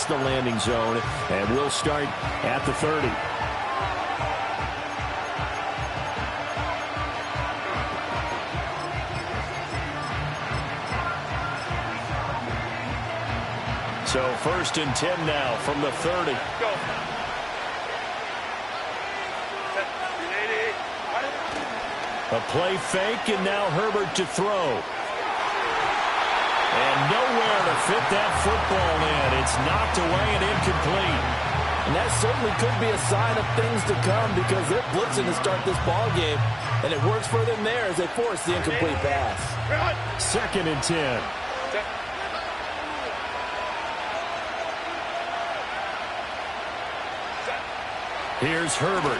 the landing zone, and we'll start at the 30. So 1st and 10 now from the 30. Go. A play fake, and now Herbert to throw. And nowhere to fit that football in. It's knocked away and incomplete. And that certainly could be a sign of things to come because they're blitzing to start this ball game. And it works for them there as they force the incomplete pass. 2nd and 10. Here's Herbert.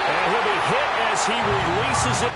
And he'll be hit as he releases it.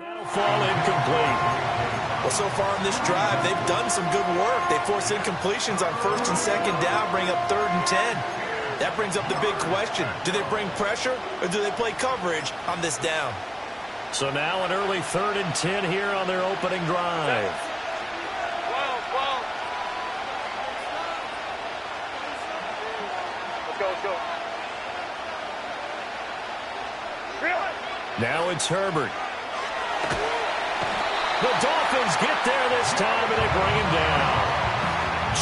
That'll fall incomplete. Well, so far in this drive, they've done some good work. They force incompletions on 1st and 2nd down, bring up 3rd and 10. That brings up the big question. Do they bring pressure or do they play coverage on this down? So now an early 3rd and 10 here on their opening drive. Let's go. Now it's Herbert. The Dolphins get there this time, and they bring him down.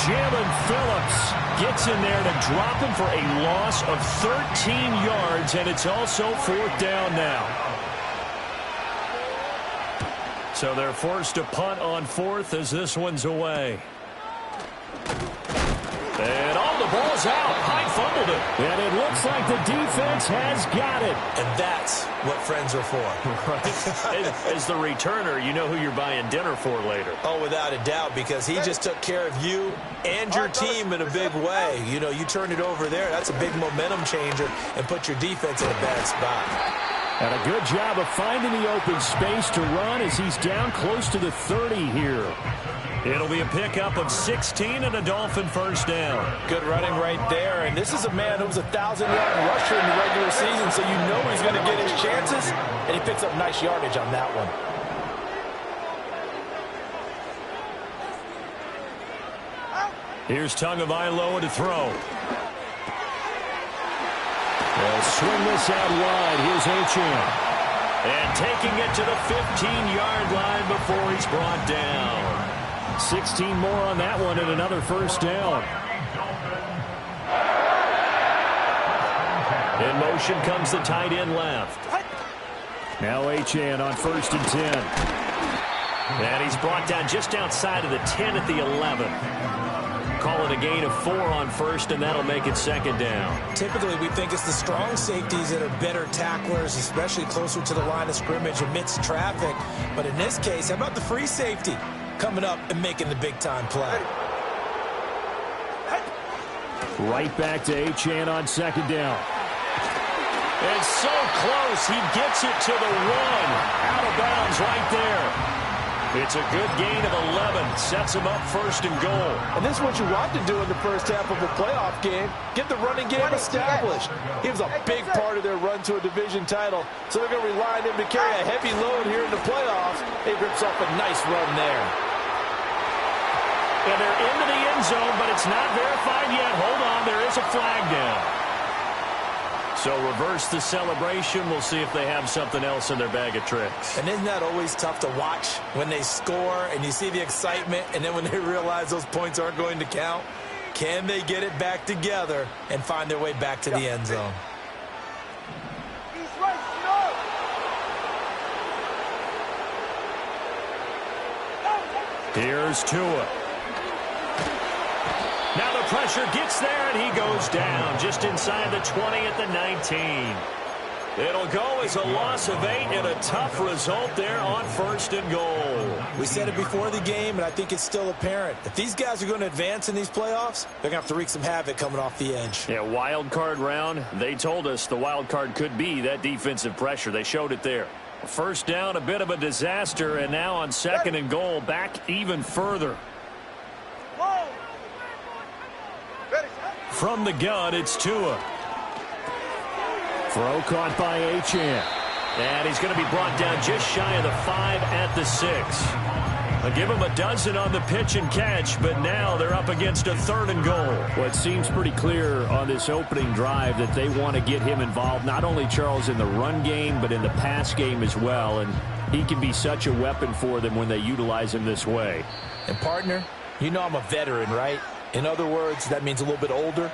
Jalen Phillips gets in there to drop him for a loss of 13 yards, and it's also 4th down now. So they're forced to punt on 4th as this one's away. And the ball's out. Hyde fumbled it. And it looks like the defense has got it. And that's what friends are for. Right. As the returner, you know who you're buying dinner for later. Oh, without a doubt, because he just took care of you and your team in a big way. You know, you turned it over there. That's a big momentum changer and put your defense in a bad spot. And a good job of finding the open space to run as he's down close to the 30 here. It'll be a pickup of 16 and a Dolphin 1st down. Good running right there. And this is a man who was a 1,000-yard rusher in the regular season, so you know he's going to get his chances. And he picks up nice yardage on that one. Here's Tagovailoa to throw. They'll swing this out wide. Here's Achane. And taking it to the 15-yard line before he's brought down. 16 more on that one and another 1st down. In motion comes the tight end left. Now Achane on 1st and 10. And he's brought down just outside of the 10 at the 11. Call it a gain of 4 on 1st, and that'll make it 2nd down. Typically, we think it's the strong safeties that are better tacklers, especially closer to the line of scrimmage amidst traffic. But in this case, how about the free safety coming up and making the big-time play? Right back to Achane on 2nd down. And so close, he gets it to the 1. Out of bounds right there. It's a good gain of 11. Sets him up 1st and goal. And this is what you want to do in the first half of a playoff game. Get the running game established. He was a big part of their run to a division title. So they're going to rely on him to carry a heavy load here in the playoffs. He rips off a nice run there. And they're into the end zone, but it's not verified yet. Hold on, there is a flag down. So reverse the celebration. We'll see if they have something else in their bag of tricks. And isn't that always tough to watch when they score and you see the excitement and then when they realize those points aren't going to count? Can they get it back together and find their way back to the end zone? Here's Tua. Now the pressure gets there, and he goes down just inside the 20 at the 19. It'll go as a loss of 8 and a tough result there on 1st and goal. We said it before the game, and I think it's still apparent. If these guys are going to advance in these playoffs, they're going to have to wreak some havoc coming off the edge. Yeah, wild card round. They told us the wild card could be that defensive pressure. They showed it there. First down, a bit of a disaster, and now on 2nd and goal, back even further. From the gun, it's Tua. Throw caught by Achane. And he's going to be brought down just shy of the 5 at the 6. They'll give him a dozen on the pitch and catch, but now they're up against a 3rd and goal. Well, it seems pretty clear on this opening drive that they want to get him involved, not only, Charles, in the run game, but in the pass game as well. And he can be such a weapon for them when they utilize him this way. And, partner, you know I'm a veteran, right? In other words, that means a little bit older.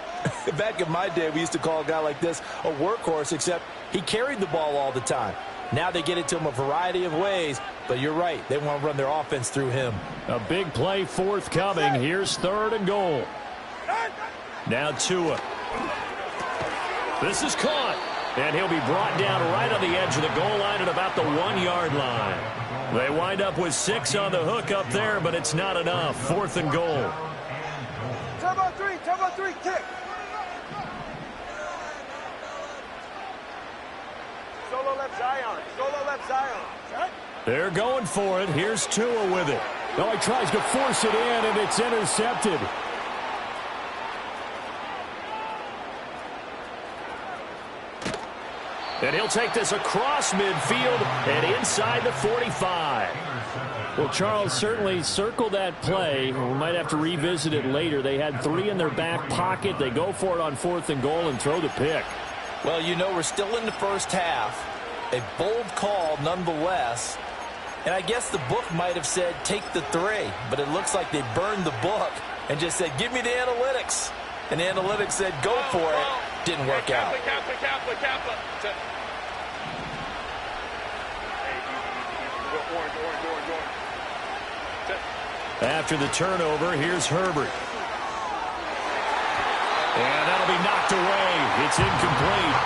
Back in my day, we used to call a guy like this a workhorse, except he carried the ball all the time. Now they get it to him a variety of ways, but you're right. They want to run their offense through him. A big play forthcoming. Here's 3rd and goal. Now Tua. This is caught, and he'll be brought down right on the edge of the goal line at about the 1-yard line. They wind up with 6 on the hook up there, but it's not enough. 4th and goal. Turbo 3, kick. Solo left Zion. They're going for it. Here's Tua with it. Oh, he tries to force it in, and it's intercepted. And he'll take this across midfield and inside the 45. Well, Charles, certainly circle that play. We might have to revisit it later. They had 3 in their back pocket. They go for it on 4th and goal and throw the pick. Well, you know, we're still in the first half. A bold call nonetheless. And I guess the book might have said take the 3, but it looks like they burned the book and just said, give me the analytics. And the analytics said, go for it. Didn't work out. After the turnover, here's Herbert. And that'll be knocked away. It's incomplete.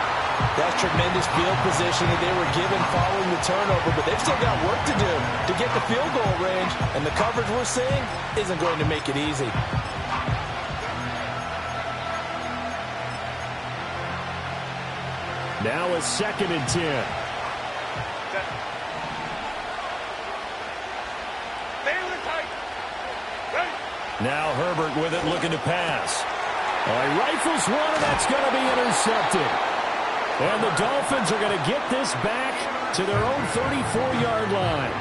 That's tremendous field position that they were given following the turnover, but they've still got work to do to get the field goal range, and the coverage we're seeing isn't going to make it easy. Now a 2nd and 10. Now Herbert with it, looking to pass. He rifles one, and that's going to be intercepted. And the Dolphins are going to get this back to their own 34-yard line.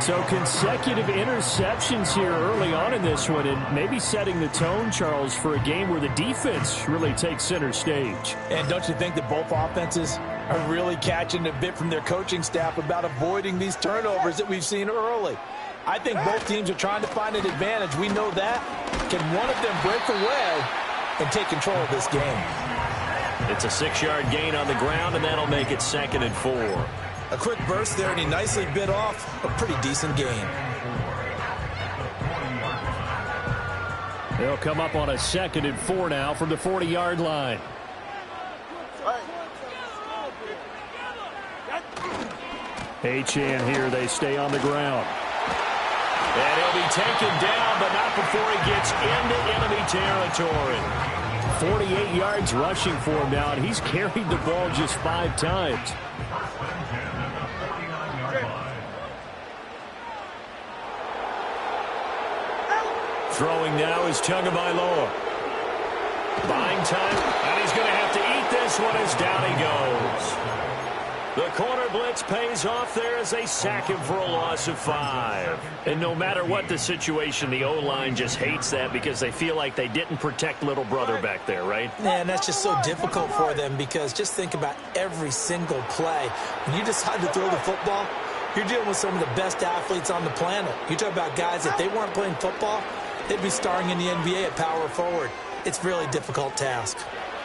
So consecutive interceptions here early on in this one, and maybe setting the tone, Charles, for a game where the defense really takes center stage. And don't you think that both offenses are really catching a bit from their coaching staff about avoiding these turnovers that we've seen early? I think both teams are trying to find an advantage. We know that. Can one of them break away and take control of this game? It's a 6-yard gain on the ground, and that'll make it 2nd and 4. A quick burst there, and he nicely bit off a pretty decent gain. They'll come up on a 2nd and 4 now from the 40-yard line. Achane here. They stay on the ground. And he'll be taken down, but not before he gets into enemy territory. 48 yards rushing for him now, and he's carried the ball just 5 times. Throwing now is Tagovailoa. Buying time, and he's going to have to eat this one as down he goes. The corner blitz pays off there as they sack him for a loss of 5. And no matter what the situation, the O-line just hates that because they feel like they didn't protect little brother back there, right? Man, that's just so difficult for them because just think about every single play. When you decide to throw the football, you're dealing with some of the best athletes on the planet. You talk about guys, if they weren't playing football, they'd be starring in the NBA at power forward. It's a really difficult task.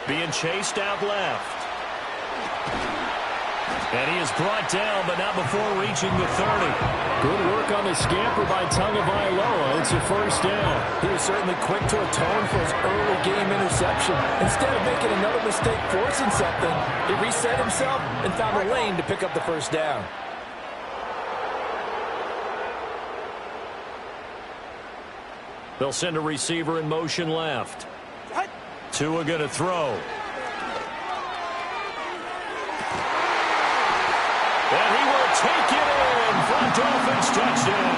Being chased out left. And he is brought down, but not before reaching the 30. Good work on the scamper by Tagovailoa. It's a first down. He was certainly quick to atone for his early game interception. Instead of making another mistake forcing something, he reset himself and found a lane to pick up the first down. They'll send a receiver in motion left. Tua going to throw. And he will take it in for a Dolphins touchdown.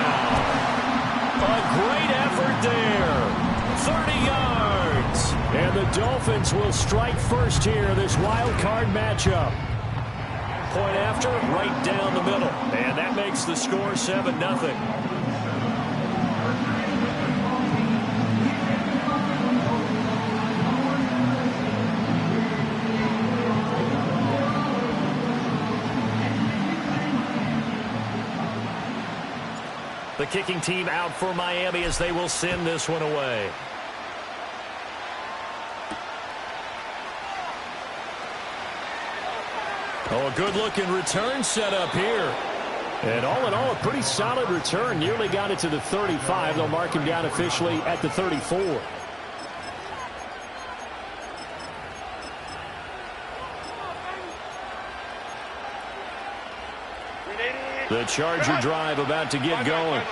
A great effort there. 30 yards. And the Dolphins will strike first here, this wild card matchup. Point after, right down the middle. And that makes the score 7-0. The kicking team out for Miami as they will send this one away. Oh, a good-looking return set up here. And all in all, a pretty solid return. Nearly got it to the 35. They'll mark him down officially at the 34. The Charger drive about to get going.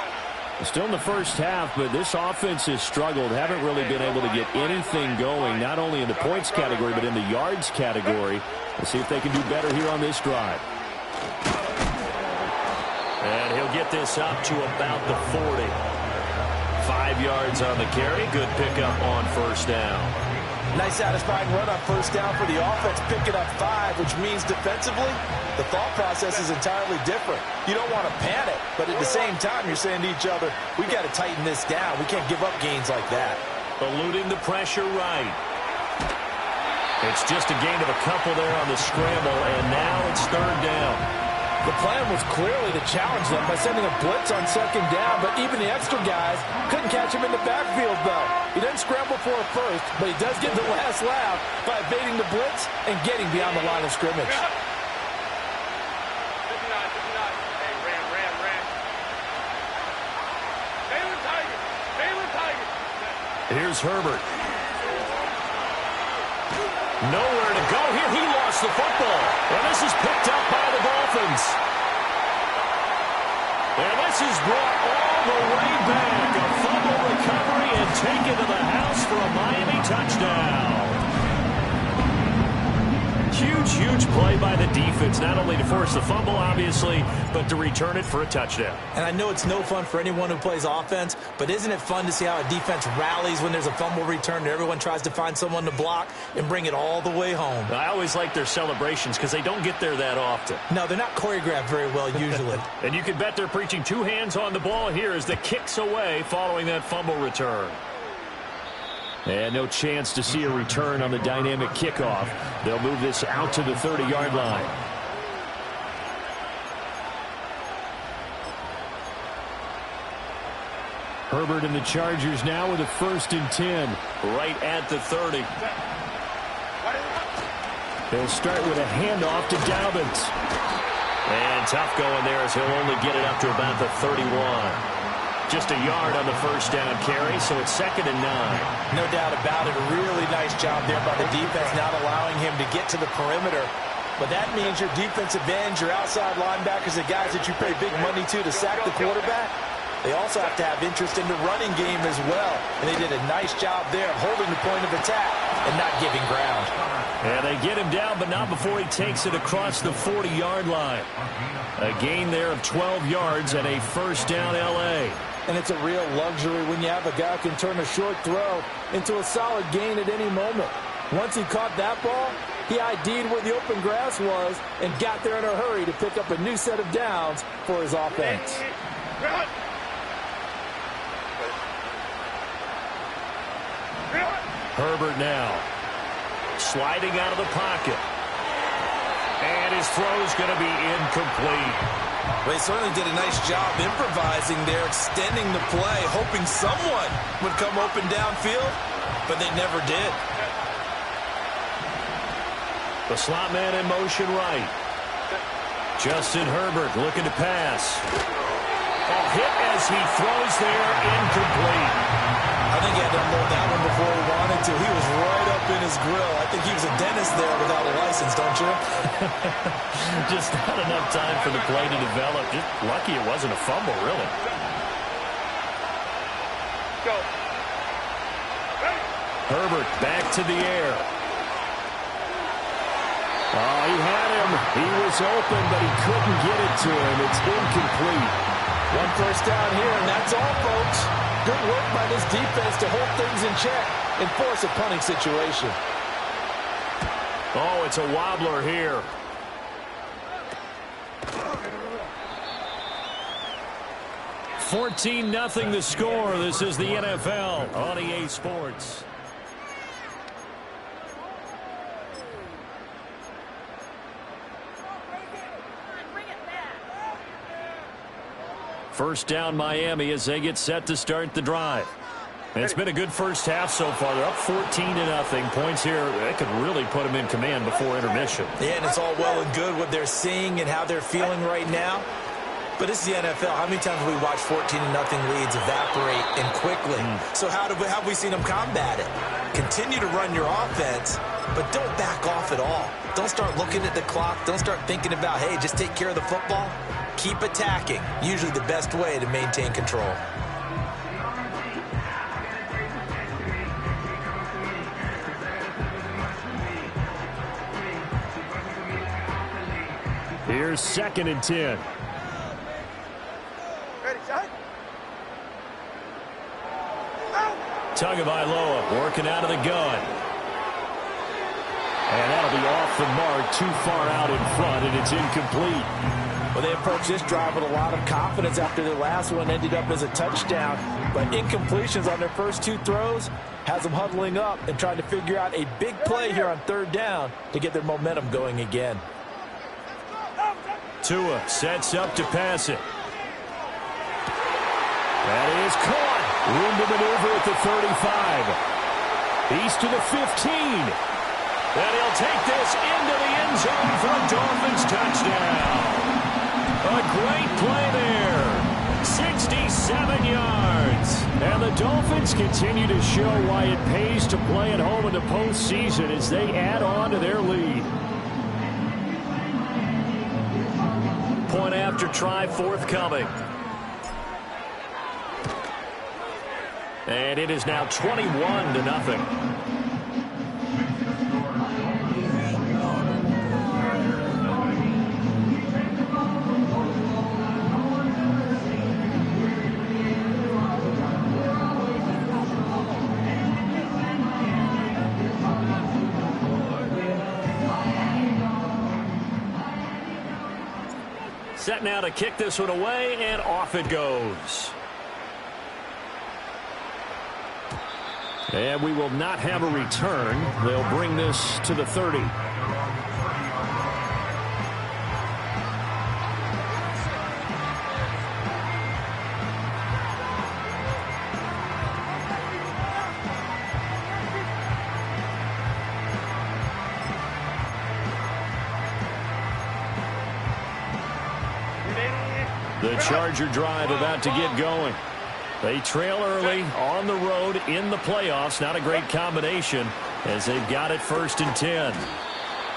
Still in the first half, but this offense has struggled. Haven't really been able to get anything going, not only in the points category, but in the yards category. Let's see if they can do better here on this drive. And he'll get this up to about the 40. 5 yards on the carry. Good pickup on first down. Nice satisfying run on first down for the offense, picking up 5, which means defensively, the thought process is entirely different. You don't want to panic, but at the same time, you're saying to each other, we got to tighten this down. We can't give up gains like that. Eluding the pressure right. It's just a gain of a couple there on the scramble, and now it's third down. The plan was clearly to challenge them by sending a blitz on second down, but even the extra guys couldn't catch him in the backfield, though. He doesn't scramble for a first, but he does get the last laugh by evading the blitz and getting beyond the line of scrimmage. Here's Herbert. Nowhere to go here. He lost the football. And this is picked up by the Dolphins. And this is brought all the way back. A fumble recovery and taken to the house for a Miami touchdown. Huge play by the defense, not only to force the fumble, obviously, but to return it for a touchdown. And I know it's no fun for anyone who plays offense, but isn't it fun to see how a defense rallies when there's a fumble return and everyone tries to find someone to block and bring it all the way home? I always like their celebrations because they don't get there that often. No, they're not choreographed very well usually. And you can bet they're preaching 2 hands on the ball here as the kick's away following that fumble return. And no chance to see a return on the dynamic kickoff. They'll move this out to the 30-yard line. Herbert and the Chargers now with a 1st and 10. Right at the 30. They'll start with a handoff to Dobbins. And tough going there as he'll only get it up to about the 31. Just a yard on the first down carry, so it's 2nd and 9. No doubt about it. A really nice job there by the defense, not allowing him to get to the perimeter. But that means your defensive ends, your outside linebackers, the guys that you pay big money to sack the quarterback, they also have to have interest in the running game as well. And they did a nice job there holding the point of attack and not giving ground. And they get him down, but not before he takes it across the 40-yard line. A gain there of 12 yards and a first down L.A. And it's a real luxury when you have a guy who can turn a short throw into a solid gain at any moment. Once he caught that ball, he ID'd where the open grass was and got there in a hurry to pick up a new set of downs for his offense. Herbert now sliding out of the pocket. And his throw's going to be incomplete. Well, he certainly did a nice job improvising there, extending the play, hoping someone would come open downfield, but they never did. The slot man in motion right. Justin Herbert looking to pass. Hit as he throws there, incomplete. I think he had to unload that one before he wanted to. He was right up in his grill. I think he was a dentist there without a license, don't you? Just not enough time for the play to develop. Just lucky it wasn't a fumble, really. Go. Herbert back to the air. Oh, he had him. He was open, but he couldn't get it to him. It's incomplete. One first down here, and that's all, folks. Good work by this defense to hold things in check and force a punting situation. Oh, it's a wobbler here. $14-0 the score. This is the NFL on EA Sports. First down Miami as they get set to start the drive. And it's been a good first half so far. They're up 14-0. Points here, that could really put them in command before intermission. Yeah, and it's all well and good what they're seeing and how they're feeling right now. But this is the NFL. How many times have we watched 14-0 leads evaporate and quickly? So how have we seen them combat it? Continue to run your offense, but don't back off at all. Don't start looking at the clock. Don't start thinking about, hey, just take care of the football. Keep attacking. Usually the best way to maintain control. Here's 2nd and 10. Ready, set. Tagovailoa working out of the gun. And that'll be off the mark, too far out in front, and it's incomplete. Well, they approached this drive with a lot of confidence after their last one ended up as a touchdown. But incompletions on their first 2 throws has them huddling up and trying to figure out a big play here on 3rd down to get their momentum going again. Tua sets up to pass it. That is caught. Room to maneuver at the 35. He's to the 15. And he'll take this into the end zone for a Dolphins touchdown. A great play there. 67 yards. And the Dolphins continue to show why it pays to play at home in the postseason as they add on to their lead. Point after try forthcoming. And it is now 21-0. Set now to kick this one away, and off it goes. And we will not have a return. They'll bring this to the 30. The Charger drive about to get going. They trail early on the road in the playoffs. Not a great combination as they've got it 1st and 10.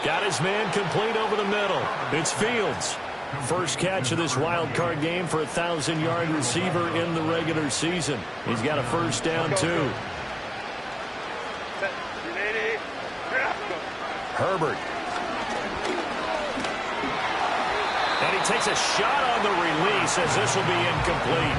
Got his man complete over the middle. It's Fields. First catch of this wild card game for a 1,000-yard receiver in the regular season. He's got a first down, too. Herbert. And he takes a shot on the release as this will be incomplete.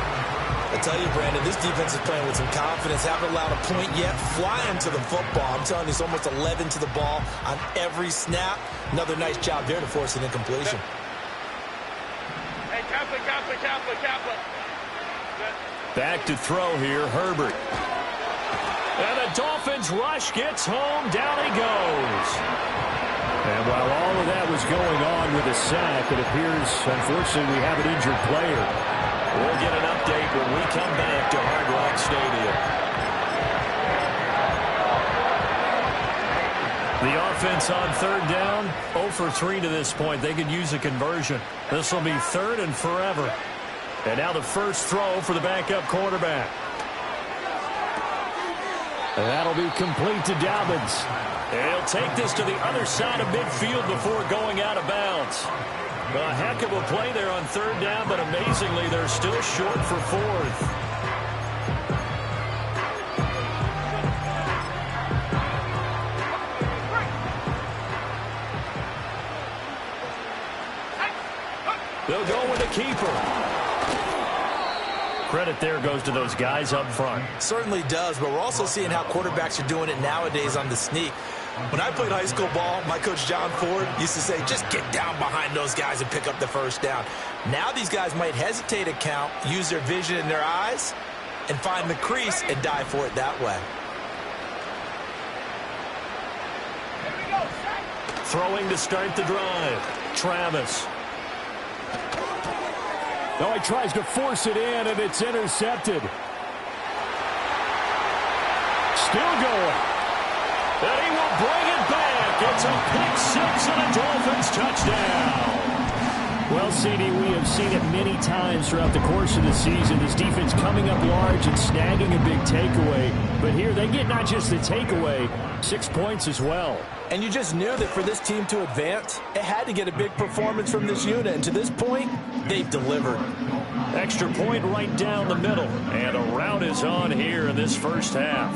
I tell you, Brandon, this defense is playing with some confidence. Haven't allowed a point yet. Flying to the football. I'm telling you, it's almost 11 to the ball on every snap. Another nice job there to force an incompletion. Hey, Kaplan. Back to throw here, Herbert. And the Dolphins rush gets home. Down he goes. And while all of that was going on with a sack, it appears, unfortunately, we have an injured player. We'll get an update when we come back to Hard Rock Stadium. The offense on third down. 0 for 3 to this point. They could use a conversion. This will be 3rd and forever. And now the first throw for the backup quarterback. And that'll be complete to Dobbins. He'll take this to the other side of midfield before going out of bounds. A heck of a play there on third down, but amazingly, they're still short for 4th. They'll go with the keeper. Credit there goes to those guys up front. Certainly does, but we're also seeing how quarterbacks are doing it nowadays on the sneak. When I played high school ball, my coach John Ford used to say, just get down behind those guys and pick up the first down. Now these guys might hesitate to count, use their vision in their eyes, and find the crease and dive for it that way. Throwing to start the drive. Travis. Oh, he tries to force it in, and it's intercepted. Still going. And he will bring it back. It's a pick 6 and a Dolphins touchdown. Well, CD, we have seen it many times throughout the course of the season. This defense coming up large and snagging a big takeaway. But here they get not just the takeaway, 6 points as well. And you just knew that for this team to advance, it had to get a big performance from this unit. And to this point, they've delivered. Extra point right down the middle. And a rout is on here in this first half.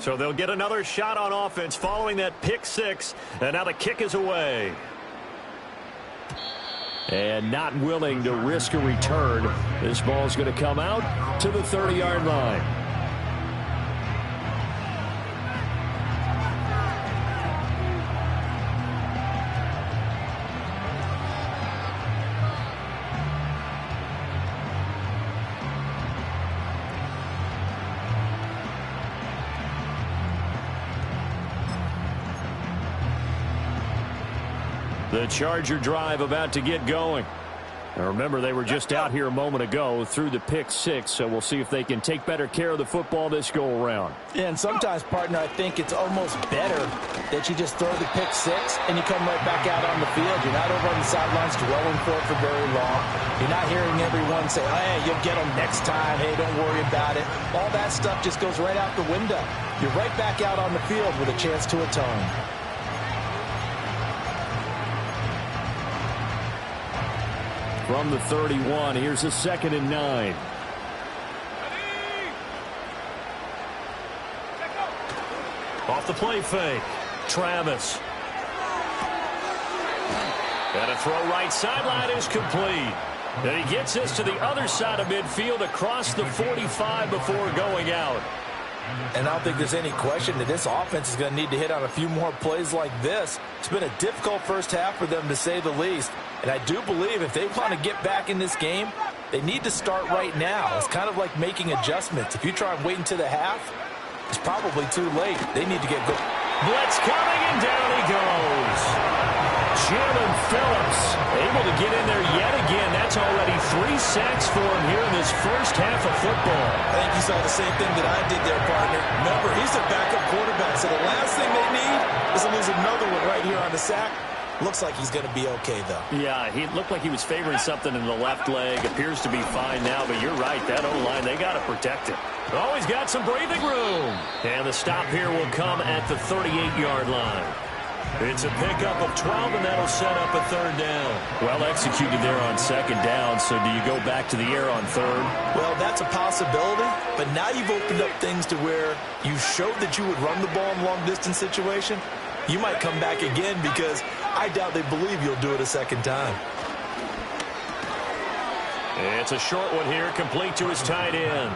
So they'll get another shot on offense following that pick 6. And now the kick is away. And not willing to risk a return. This ball's going to come out to the 30-yard line. The Charger drive about to get going. Now remember, they were just out here a moment ago through the pick 6, so we'll see if they can take better care of the football this go-around. Yeah, and sometimes, partner, I think it's almost better that you just throw the pick 6 and you come right back out on the field. You're not over on the sidelines dwelling for it for very long. You're not hearing everyone say, hey, you'll get them next time. Hey, don't worry about it. All that stuff just goes right out the window. You're right back out on the field with a chance to atone. From the 31, here's a 2nd and 9. Off the play fake. Travis. And a throw right sideline is complete. And he gets this to the other side of midfield across the 45 before going out. And I don't think there's any question that this offense is going to need to hit on a few more plays like this. It's been a difficult first half for them, to say the least. And I do believe if they want to get back in this game, they need to start right now. It's kind of like making adjustments. If you try and wait until the half, it's probably too late. They need to get good. Blitz coming, and down he goes. Jalen Phillips able to get in there yet again. That's already 3 sacks for him here in this first half of football. I think you saw the same thing that I did there, partner. Remember, he's a backup quarterback, so the last thing they need is to lose another one right here on the sack. Looks like he's going to be okay, though. Yeah, he looked like he was favoring something in the left leg. Appears to be fine now, but you're right. That O-line, they got to protect it. Oh, he's got some breathing room. And the stop here will come at the 38-yard line. It's a pickup of 12, and that'll set up a 3rd down. Well executed there on 2nd down, so do you go back to the air on 3rd? Well, that's a possibility, but now you've opened up things to where you showed that you would run the ball in long-distance situation. You might come back again because I doubt they believe you'll do it a 2nd time. It's a short one here, complete to his tight end.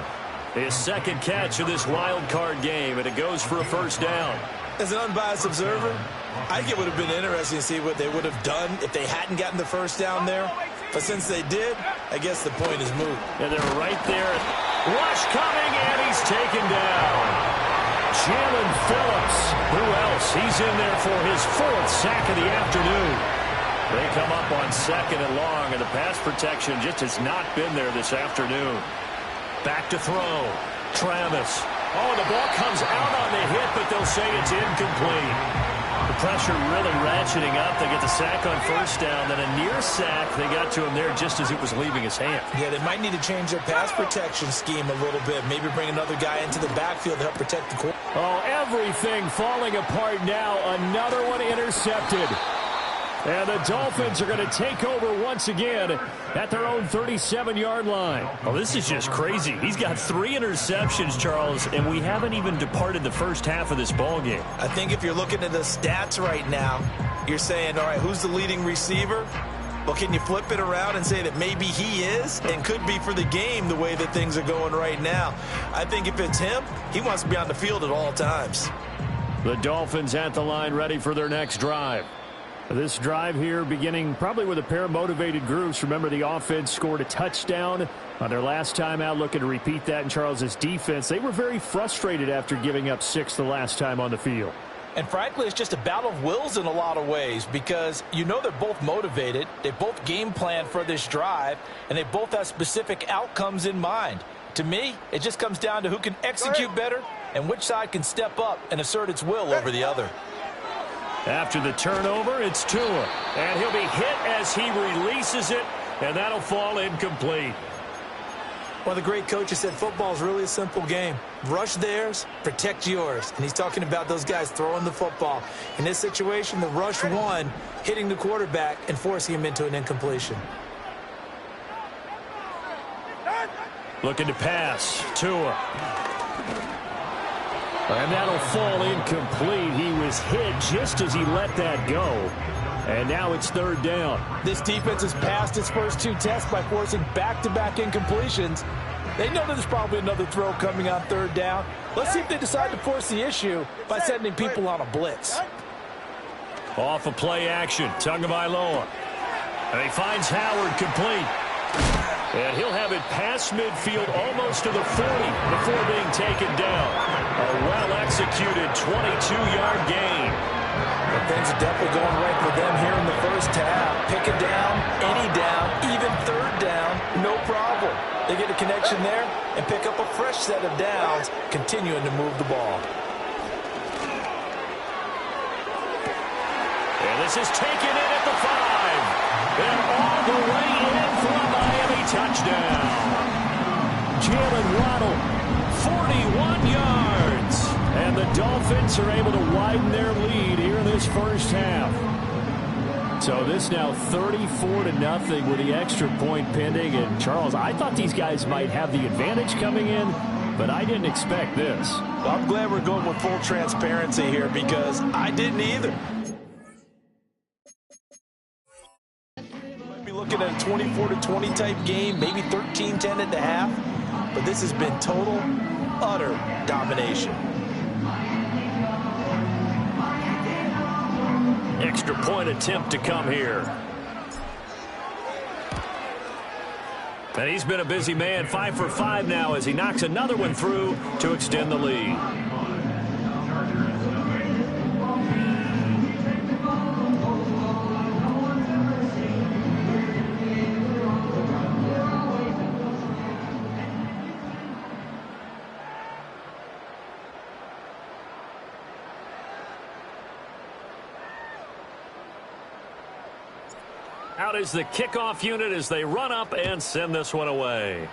His 2nd catch of this wild card game, and it goes for a 1st down. As an unbiased observer, I think it would have been interesting to see what they would have done if they hadn't gotten the 1st down there. But since they did, I guess the point is moot. And they're right there. Rush coming, and he's taken down. Jalen Phillips. Who else? He's in there for his 4th sack of the afternoon. They come up on 2nd and long, and the pass protection just has not been there this afternoon. Back to throw. Travis. Oh, the ball comes out on the hit, but they'll say it's incomplete. The pressure really ratcheting up. They get the sack on 1st down, then a near sack. They got to him there just as it was leaving his hand. Yeah, they might need to change their pass protection scheme a little bit. Maybe bring another guy into the backfield to help protect the quarterback. Oh, everything falling apart now. Another one intercepted. And the Dolphins are going to take over once again at their own 37-yard line. Oh, this is just crazy. He's got 3 interceptions, Charles, and we haven't even departed the first half of this ballgame. I think if you're looking at the stats right now, you're saying, all right, who's the leading receiver? Well, can you flip it around and say that maybe he is and could be for the game the way that things are going right now? I think if it's him, he wants to be on the field at all times. The Dolphins at the line ready for their next drive. This drive here beginning probably with a pair of motivated groups. Remember, the offense scored a touchdown on their last time out, looking to repeat that in Charles's defense. They were very frustrated after giving up 6 the last time on the field. And frankly, it's just a battle of wills in a lot of ways because you know they're both motivated. They both game plan for this drive, and they both have specific outcomes in mind. To me, it just comes down to who can execute better and which side can step up and assert its will over the other. After the turnover, it's Tua. And he'll be hit as he releases it, and that'll fall incomplete. One of the great coaches said football is really a simple game. Rush theirs, protect yours. And he's talking about those guys throwing the football. In this situation, the rush won, hitting the quarterback and forcing him into an incompletion. Looking to pass. Tua. And that'll fall incomplete. He was hit just as he let that go. And now it's 3rd down. This defense has passed its first 2 tests by forcing back-to-back incompletions. They know there's probably another throw coming on 3rd down. Let's see if they decide to force the issue by sending people on a blitz. Off of play action. Tagovailoa. And he finds Howard complete. And he'll have it past midfield almost to the 40 before being taken down. A well-executed 22-yard gain. But things are definitely going right for them here in the first half. Pick it down, any down, even 3rd down, no problem. They get a connection there and pick up a fresh set of downs, continuing to move the ball. And this is taken in at the 5. And all the way in for a Miami touchdown. Jalen Waddle, 41 yards. And the Dolphins are able to widen their lead here in this first half. So this now 34-0 with the extra point pending. And Charles, I thought these guys might have the advantage coming in, but I didn't expect this. Well, I'm glad we're going with full transparency here because I didn't either. Might be looking at a 24-20 type game, maybe 13-10 at the half, but this has been total, utter domination. Extra point attempt to come here. And he's been a busy man, 5 for 5 now as he knocks another one through to extend the lead. Out is the kickoff unit as they run up and send this one away.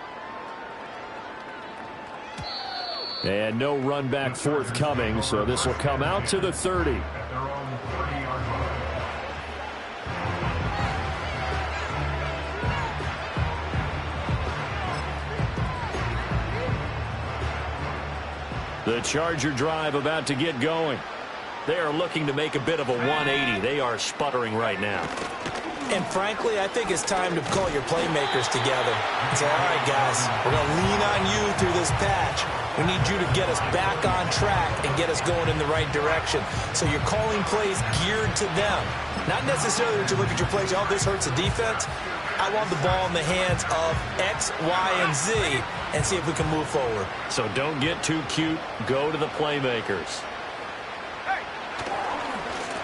And no run back forthcoming, so this will come out to the 30. The Charger drive about to get going. They are looking to make a bit of a 180. They are sputtering right now. And frankly, I think it's time to call your playmakers together and say, all right, guys, we're going to lean on you through this patch. We need you to get us back on track and get us going in the right direction. So you're calling plays geared to them. Not necessarily that you look at your plays, oh, this hurts the defense. I want the ball in the hands of X, Y, and Z and see if we can move forward. So don't get too cute. Go to the playmakers.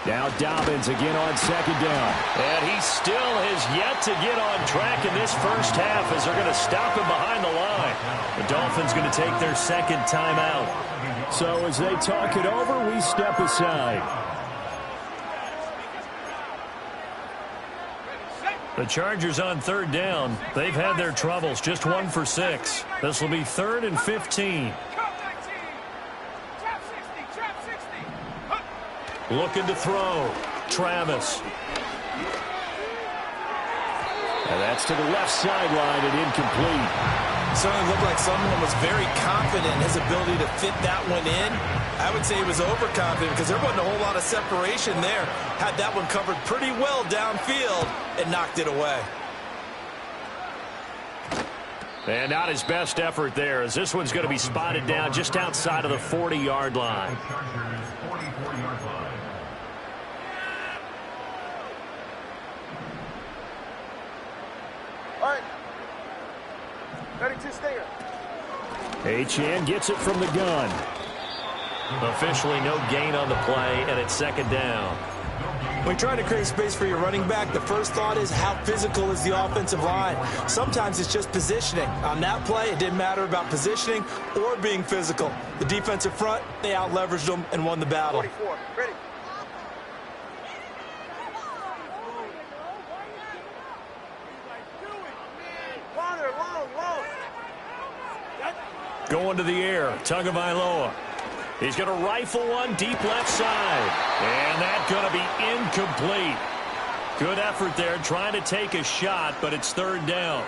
Now Dobbins again on second down. And he still has yet to get on track in this first half as they're going to stop him behind the line. The Dolphins going to take their second timeout. So as they talk it over, we step aside. The Chargers on third down. They've had their troubles, just 1 for 6. This will be 3rd and 15. Looking to throw. Travis. And that's to the left sideline and incomplete. Certainly looked like someone was very confident in his ability to fit that one in. I would say he was overconfident because there wasn't a whole lot of separation there. Had that one covered pretty well downfield and knocked it away. And not his best effort there, as this one's going to be spotted down just outside of the 40-yard line. All right. 32 stinger. Achane gets it from the gun. Officially no gain on the play, and it's second down. When you're trying to create space for your running back, the first thought is how physical is the offensive line. Sometimes it's just positioning. On that play, it didn't matter about positioning or being physical. The defensive front, they out-leveraged them and won the battle. 44. Ready. Going to the air, Tagovailoa. He's going to rifle one deep left side. And that's going to be incomplete. Good effort there trying to take a shot, but it's third down.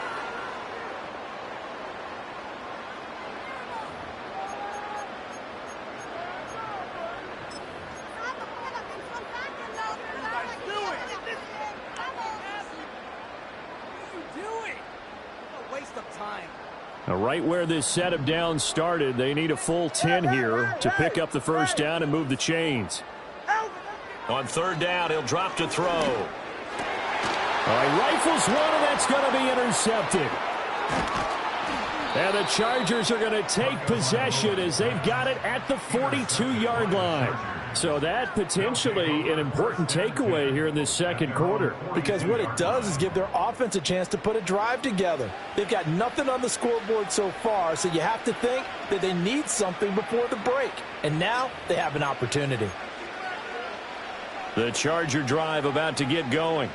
Right where this set of downs started, they need a full 10 here to pick up the first down and move the chains. On third down, he'll drop to throw. All right, rifles one, and that's going to be intercepted. And the Chargers are going to take possession as they've got it at the 42-yard line. So that potentially an important takeaway here in this second quarter. Because what it does is give their offense a chance to put a drive together. They've got nothing on the scoreboard so far, so you have to think that they need something before the break. And now they have an opportunity. The Charger drive about to get going.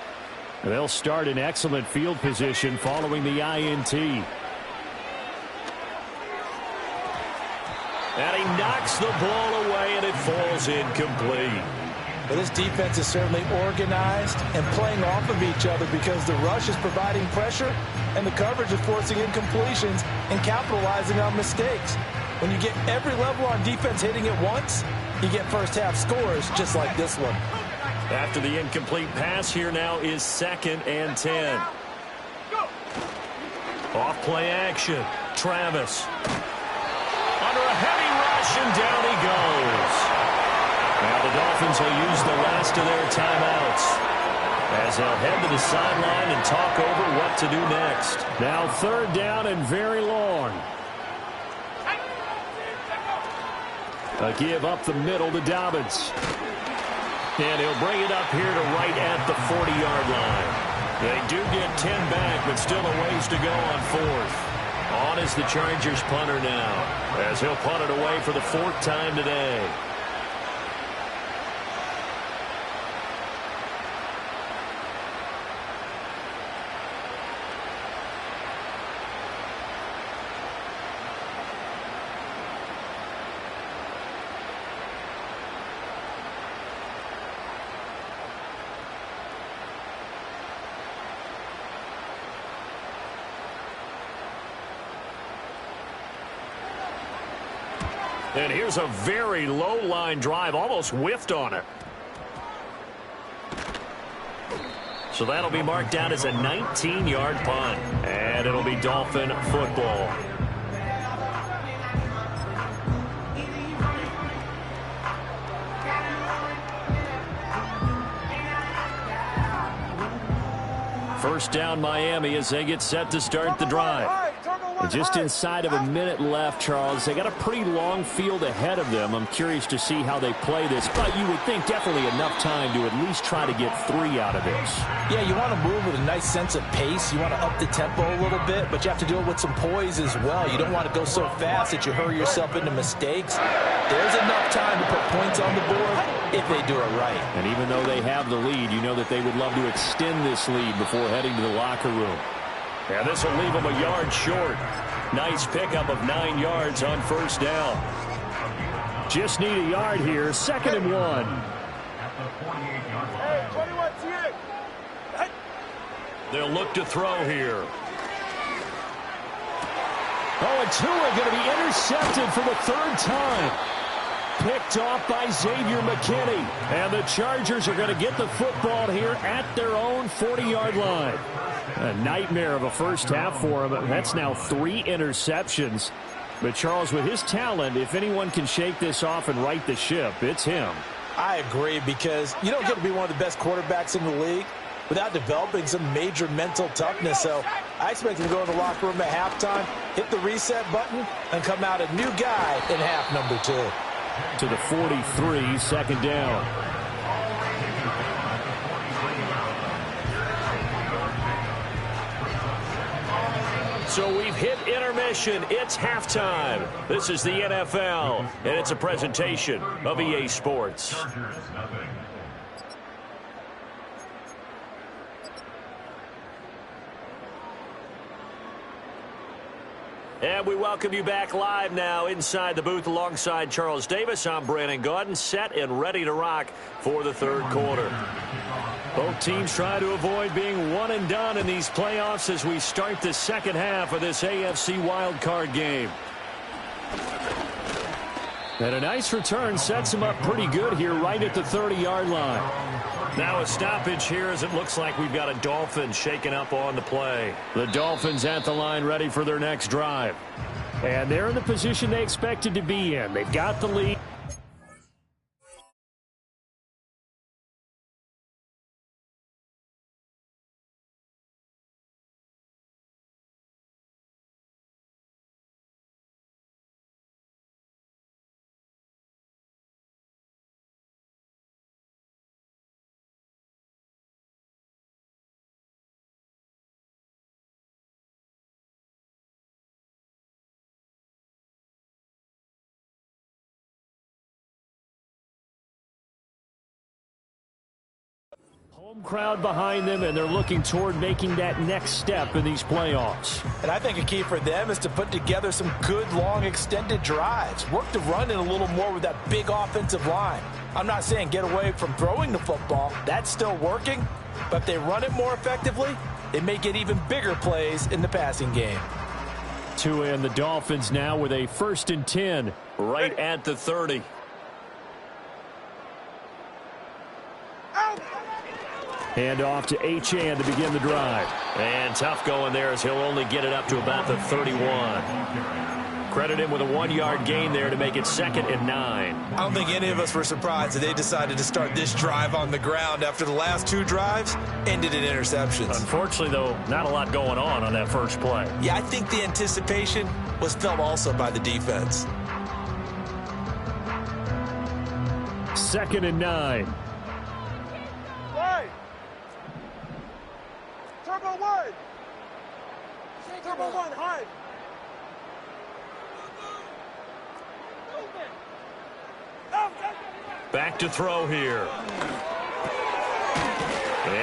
They'll start in excellent field position following the INT. And he knocks the ball away, and it falls incomplete. But this defense is certainly organized and playing off of each other because the rush is providing pressure and the coverage is forcing incompletions and capitalizing on mistakes. When you get every level on defense hitting at once, you get first-half scores just like this one. After the incomplete pass, here now is 2nd and 10. Off-play action. Travis. Under a heavy rush, and down he goes. Now the Dolphins will use the last of their timeouts as they'll head to the sideline and talk over what to do next. Now third down and very long. A give up the middle to Dobbins. And he'll bring it up here to right at the 40-yard line. They do get 10 back, but still a ways to go on 4th. On is the Chargers punter now, as he'll punt it away for the 4th time today. And here's a very low line drive, almost whiffed on it. So that'll be marked down as a 19-yard punt. And it'll be Dolphin football. first down Miami as they get set to start the drive. And just inside of a minute left, Charles. They got a pretty long field ahead of them. I'm curious to see how they play this, but you would think definitely enough time to at least try to get 3 out of this. Yeah, you want to move with a nice sense of pace. You want to up the tempo a little bit, but you have to do it with some poise as well. You don't want to go so fast that you hurry yourself into mistakes. There's enough time to put points on the board if they do it right. And even though they have the lead, you know that they would love to extend this lead before heading to the locker room. And this will leave them a yard short. Nice pickup of 9 yards on first down. Just need a yard here. 2nd and 1. Hey, 21 TA. They'll look to throw here. Oh, and Tua going to be intercepted for the 3rd time. Picked off by Xavier McKinney. And the Chargers are going to get the football here at their own 40-yard line. A nightmare of a first half for him. That's now 3 interceptions. But Charles, with his talent, if anyone can shake this off and right the ship, it's him. I agree, because you don't get to be one of the best quarterbacks in the league without developing some major mental toughness. So I expect him to go in the locker room at halftime, hit the reset button, and come out a new guy in half number 2. To the 43, 2nd down. So we've hit intermission. It's halftime. This is the NFL, and it's a presentation of EA Sports. And we welcome you back live now inside the booth alongside Charles Davis. I'm Brandon Gaudin, set and ready to rock for the 3rd quarter. Both teams try to avoid being one and done in these playoffs as we start the 2nd half of this AFC wildcard game. And a nice return sets him up pretty good here right at the 30-yard line. Now a stoppage here as it looks like we've got a Dolphin shaking up on the play. The Dolphins at the line ready for their next drive. And they're in the position they expected to be in. They've got the lead. Home crowd behind them, and they're looking toward making that next step in these playoffs. And I think a key for them is to put together some good, long, extended drives. Work the run in a little more with that big offensive line. I'm not saying get away from throwing the football. That's still working. But if they run it more effectively, they may get even bigger plays in the passing game. Tua and the Dolphins now with a 1st and 10. Right at the 30. Hand off to Achane to begin the drive. And tough going there as he'll only get it up to about the 31. Credit him with a 1-yard gain there to make it 2nd and 9. I don't think any of us were surprised that they decided to start this drive on the ground after the last 2 drives ended in interceptions. Unfortunately, though, not a lot going on that first play. Yeah, I think the anticipation was felt also by the defense. 2nd and 9. Turbo 1, hide. Back to throw here.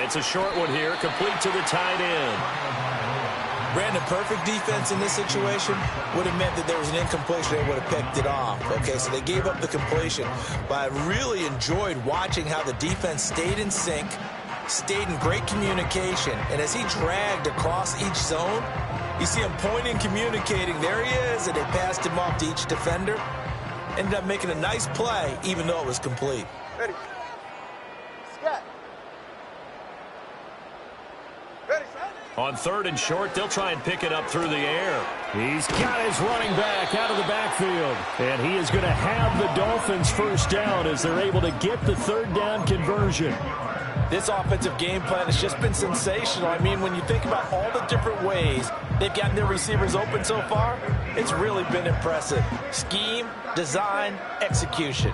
It's a short one here, complete to the tight end. Brandon, perfect defense in this situation would have meant that there was an incompletion. They would have picked it off. Okay, so they gave up the completion. But I really enjoyed watching how the defense stayed in sync, stayed in great communication. And as he dragged across each zone, you see him pointing, communicating. There he is, and they passed him off to each defender. Ended up making a nice play, even though it was complete. Ready. Scat. Ready. On 3rd and short, they'll try and pick it up through the air. He's got his running back out of the backfield. And he is going to have the Dolphins first down as they're able to get the 3rd down conversion. This offensive game plan has just been sensational. I mean, when you think about all the different ways they've gotten their receivers open so far, it's really been impressive. Scheme, design, execution.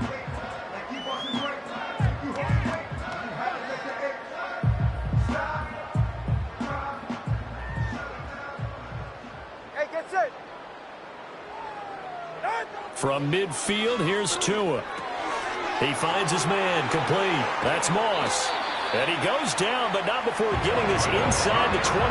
Hey, get set. From midfield, here's Tua. He finds his man, complete. That's Moss. And he goes down, but not before getting this inside the 25.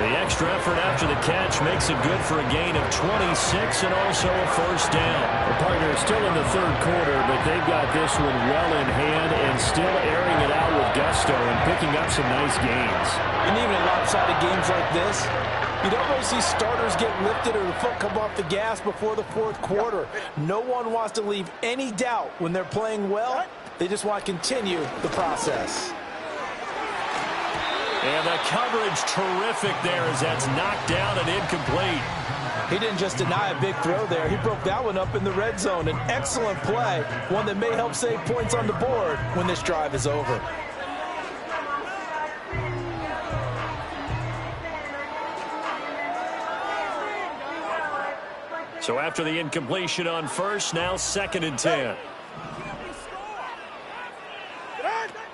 The extra effort after the catch makes it good for a gain of 26 and also a first down. The partner is still in the third quarter, but they've got this one well in hand and still airing it out with gusto and picking up some nice gains. And even in lopsided games like this, you don't really see starters get lifted or the foot come off the gas before the fourth quarter. No one wants to leave any doubt when they're playing well. They just want to continue the process. And the coverage terrific there as that's knocked down and incomplete. He didn't just deny a big throw there. He broke that one up in the red zone. An excellent play, one that may help save points on the board when this drive is over. So after the incompletion on first, now 2nd and 10.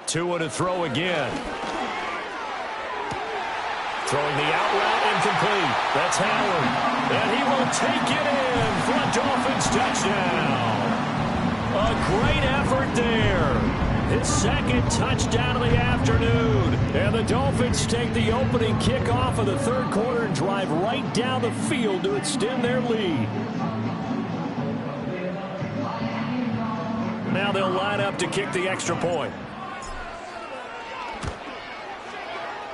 Tua to throw again. Throwing the out route incomplete. That's Howard. And he will take it in for a Dolphins touchdown. A great effort there. His 2nd touchdown of the afternoon. And the Dolphins take the opening kickoff of the third quarter and drive right down the field to extend their lead. Now they'll line up to kick the extra point.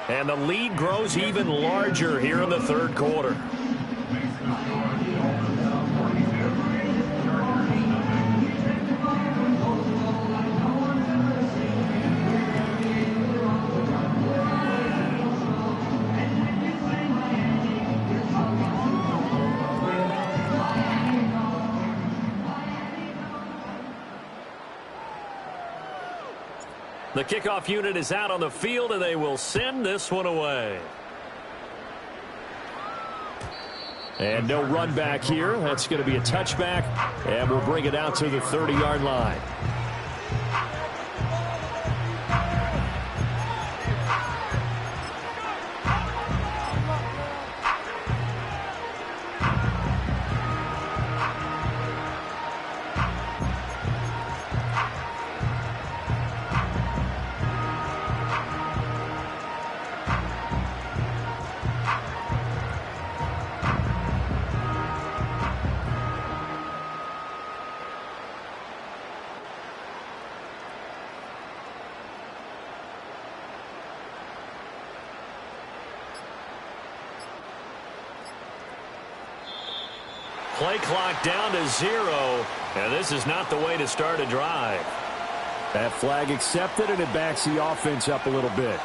And the lead grows even larger here in the third quarter. The kickoff unit is out on the field, and they will send this one away. And no run back here. That's going to be a touchback, and we'll bring it out to the 30-yard line. Play clock down to 0, and this is not the way to start a drive. That flag accepted, and it backs the offense up a little bit.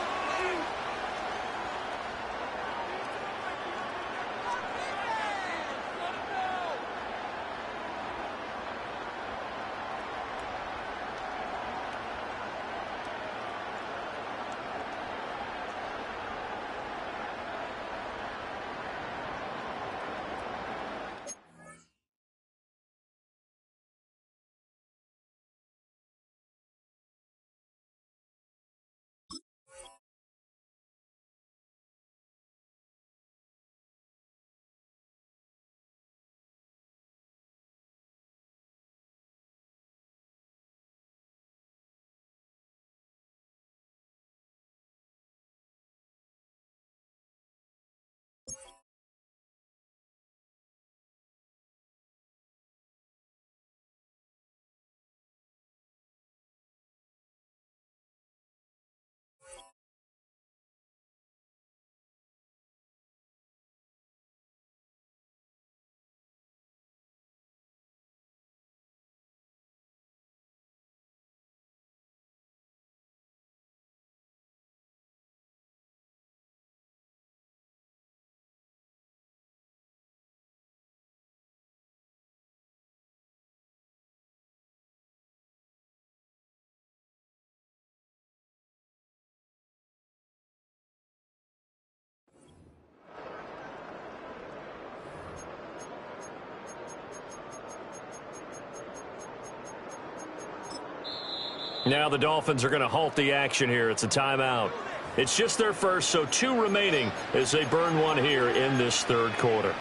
Now the Dolphins are going to halt the action here. It's a timeout. It's just their first, so 2 remaining as they burn one here in this third quarter.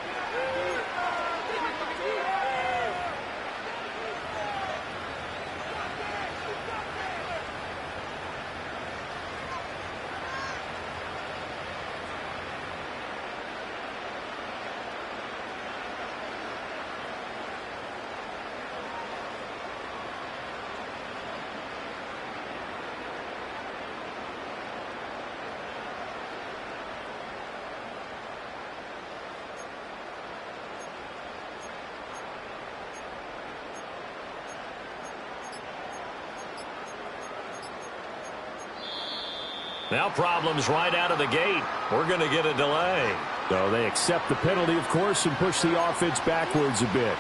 Now problems right out of the gate. We're going to get a delay. So they accept the penalty, of course, and push the offense backwards a bit.